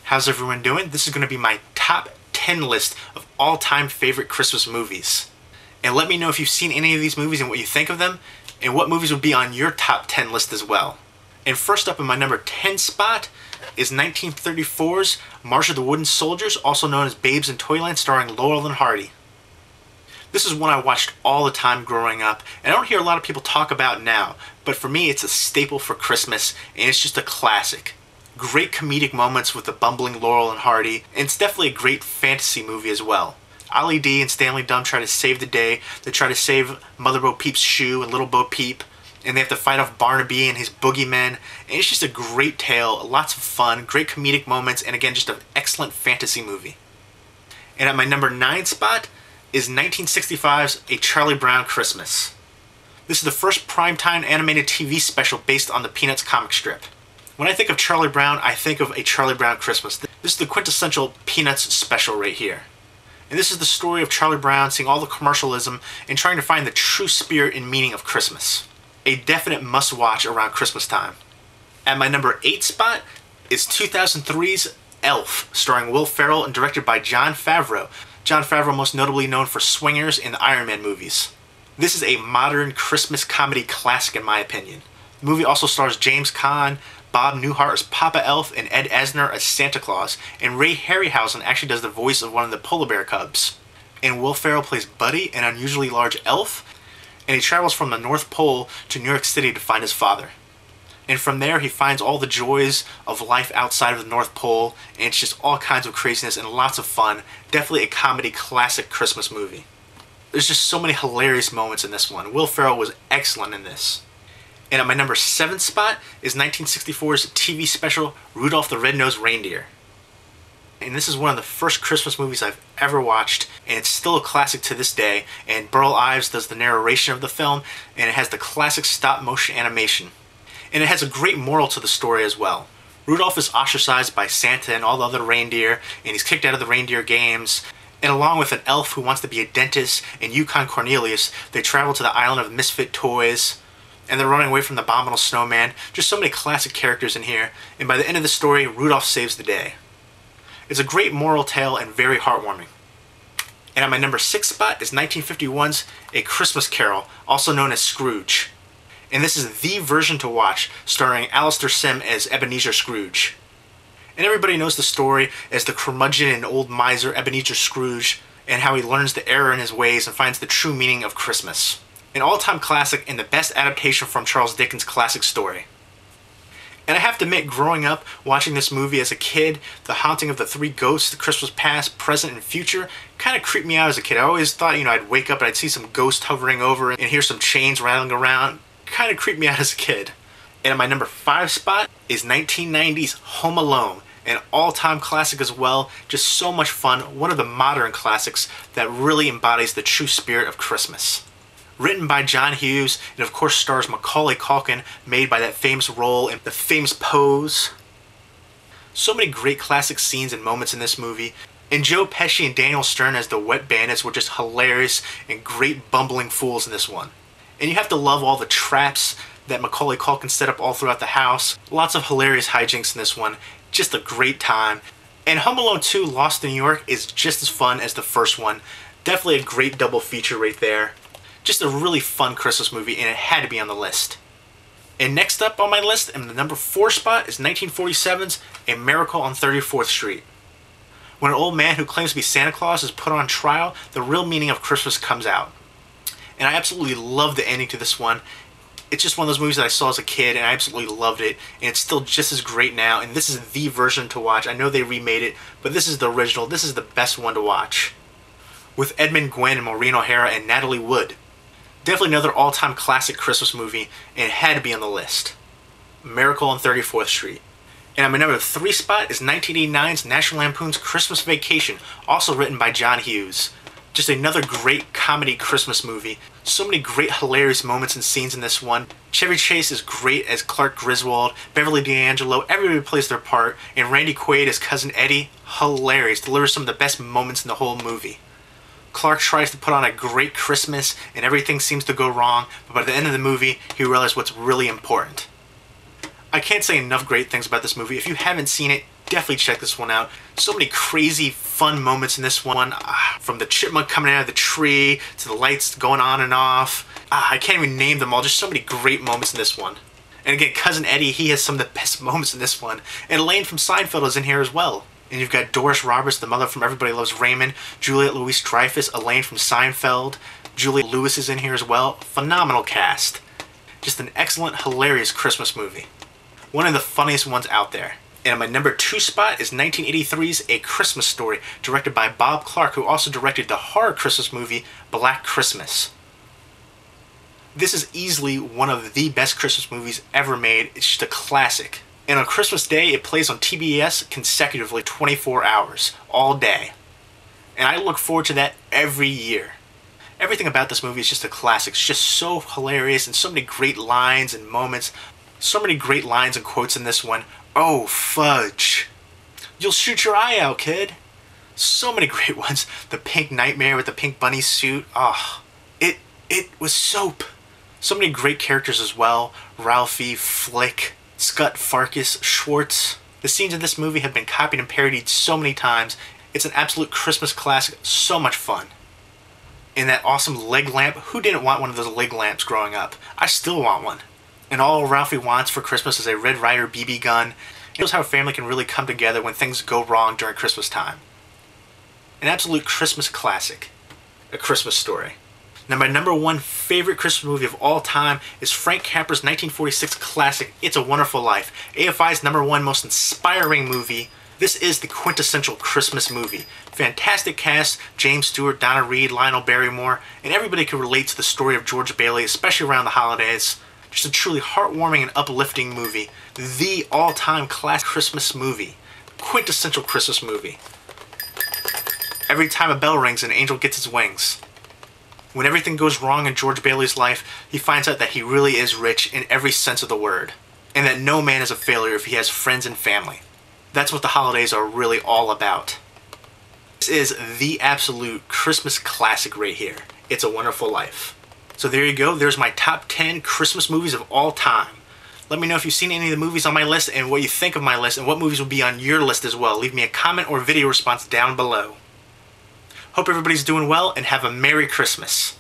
How's everyone doing? This is going to be my top 10 list of all-time favorite Christmas movies. And let me know if you've seen any of these movies and what you think of them, and what movies would be on your top 10 list as well. And first up in my number 10 spot is 1934's March of the Wooden Soldiers, also known as Babes in Toyland, starring Laurel and Hardy. This is one I watched all the time growing up, and I don't hear a lot of people talk about now, but for me it's a staple for Christmas, and it's just a classic. Great comedic moments with the bumbling Laurel and Hardy, and it's definitely a great fantasy movie as well. Ollie D and Stanley Dumb try to save the day. They try to save Mother Bo Peep's shoe and Little Bo Peep, and they have to fight off Barnaby and his boogeymen. And it's just a great tale, lots of fun, great comedic moments, and again, just an excellent fantasy movie. And at my number 9 spot is 1965's A Charlie Brown Christmas. This is the first primetime animated TV special based on the Peanuts comic strip. When I think of Charlie Brown, I think of A Charlie Brown Christmas. This is the quintessential Peanuts special right here. And this is the story of Charlie Brown seeing all the commercialism and trying to find the true spirit and meaning of Christmas. A definite must-watch around Christmas time. At my number 8 spot is 2003's Elf, starring Will Ferrell and directed by Jon Favreau. Jon Favreau most notably known for Swingers and the Iron Man movies. This is a modern Christmas comedy classic in my opinion. The movie also stars James Caan, Bob Newhart as Papa Elf, and Ed Asner as Santa Claus, and Ray Harryhausen actually does the voice of one of the polar bear cubs. And Will Ferrell plays Buddy, an unusually large elf, and he travels from the North Pole to New York City to find his father. And from there he finds all the joys of life outside of the North Pole, and it's just all kinds of craziness and lots of fun. Definitely a comedy classic Christmas movie. There's just so many hilarious moments in this one. Will Ferrell was excellent in this. And at my number 7 spot is 1964's TV special Rudolph the Red-Nosed Reindeer. And this is one of the first Christmas movies I've ever watched, and it's still a classic to this day. And Burl Ives does the narration of the film, and it has the classic stop-motion animation. And it has a great moral to the story as well. Rudolph is ostracized by Santa and all the other reindeer, and he's kicked out of the reindeer games. And along with an elf who wants to be a dentist and Yukon Cornelius, they travel to the island of misfit toys. And they're running away from the abominable snowman. Just so many classic characters in here. And by the end of the story, Rudolph saves the day. It's a great moral tale and very heartwarming. And at my number 6 spot is 1951's A Christmas Carol, also known as Scrooge. And this is the version to watch, starring Alistair Sim as Ebenezer Scrooge. And everybody knows the story as the curmudgeon and old miser Ebenezer Scrooge, and how he learns the error in his ways and finds the true meaning of Christmas. An all-time classic and the best adaptation from Charles Dickens' classic story. And I have to admit, growing up, watching this movie as a kid, the haunting of the 3 ghosts, the Christmas past, present, and future, kind of creeped me out as a kid. I always thought, I'd wake up and I'd see some ghost hovering over and hear some chains rattling around. Kind of creeped me out as a kid. And at my number 5 spot is 1990's Home Alone, an all-time classic as well. Just so much fun, one of the modern classics that really embodies the true spirit of Christmas. Written by John Hughes, and of course stars Macaulay Culkin, made by that famous role in the famous Pose. So many great classic scenes and moments in this movie, and Joe Pesci and Daniel Stern as the Wet Bandits were just hilarious and great bumbling fools in this one. And you have to love all the traps that Macaulay Culkin set up all throughout the house. Lots of hilarious hijinks in this one, just a great time. And Home Alone 2 Lost in New York is just as fun as the first one. Definitely a great double feature right there. Just a really fun Christmas movie, and it had to be on the list. And next up on my list, in the number 4 spot, is 1947's A Miracle on 34th Street. When an old man who claims to be Santa Claus is put on trial, the real meaning of Christmas comes out. And I absolutely love the ending to this one. It's just one of those movies that I saw as a kid, and I absolutely loved it, and it's still just as great now, and this is the version to watch. I know they remade it, but this is the original. This is the best one to watch. With Edmund Gwenn and Maureen O'Hara and Natalie Wood. Definitely another all-time classic Christmas movie, and it had to be on the list. Miracle on 34th Street. And at my number 3 spot is 1989's National Lampoon's Christmas Vacation, also written by John Hughes. Just another great comedy Christmas movie. So many great hilarious moments and scenes in this one. Chevy Chase is great as Clark Griswold, Beverly D'Angelo, everybody plays their part, and Randy Quaid as Cousin Eddie, hilarious, delivers some of the best moments in the whole movie. Clark tries to put on a great Christmas and everything seems to go wrong, but by the end of the movie, he realizes what's really important. I can't say enough great things about this movie. If you haven't seen it, definitely check this one out. So many crazy, fun moments in this one. From the chipmunk coming out of the tree, to the lights going on and off. I can't even name them all. Just so many great moments in this one. And again, Cousin Eddie, he has some of the best moments in this one. And Elaine from Seinfeld is in here as well. And you've got Doris Roberts, the mother from Everybody Loves Raymond, Juliette Louis-Dreyfus, Elaine from Seinfeld, Julie Lewis is in here as well. Phenomenal cast. Just an excellent, hilarious Christmas movie. One of the funniest ones out there. And my number 2 spot is 1983's A Christmas Story, directed by Bob Clark, who also directed the horror Christmas movie Black Christmas. This is easily one of the best Christmas movies ever made. It's just a classic. And on Christmas Day, it plays on TBS consecutively 24 hours, all day. And I look forward to that every year. Everything about this movie is just a classic. It's just so hilarious and so many great lines and moments. So many great lines and quotes in this one. Oh, fudge. You'll shoot your eye out, kid. So many great ones. The pink nightmare with the pink bunny suit. Oh, it was soap. So many great characters as well. Ralphie, Flick, Scut, Farkus, Schwartz. The scenes in this movie have been copied and parodied so many times. It's an absolute Christmas classic. So much fun. And that awesome leg lamp. Who didn't want one of those leg lamps growing up? I still want one. And all Ralphie wants for Christmas is a Red Ryder BB gun. It shows how a family can really come together when things go wrong during Christmas time. An absolute Christmas classic. A Christmas Story. Now my number 1 favorite Christmas movie of all time is Frank Capra's 1946 classic, It's a Wonderful Life. AFI's number 1 most inspiring movie. This is the quintessential Christmas movie. Fantastic cast, James Stewart, Donna Reed, Lionel Barrymore, and everybody can relate to the story of George Bailey, especially around the holidays. Just a truly heartwarming and uplifting movie. The all-time classic Christmas movie. Quintessential Christmas movie. Every time a bell rings, an angel gets his wings. When everything goes wrong in George Bailey's life, he finds out that he really is rich in every sense of the word. And that no man is a failure if he has friends and family. That's what the holidays are really all about. This is the absolute Christmas classic right here. It's a Wonderful Life. So there you go. There's my top 10 Christmas movies of all time. Let me know if you've seen any of the movies on my list and what you think of my list and what movies will be on your list as well. Leave me a comment or video response down below. Hope everybody's doing well and have a Merry Christmas.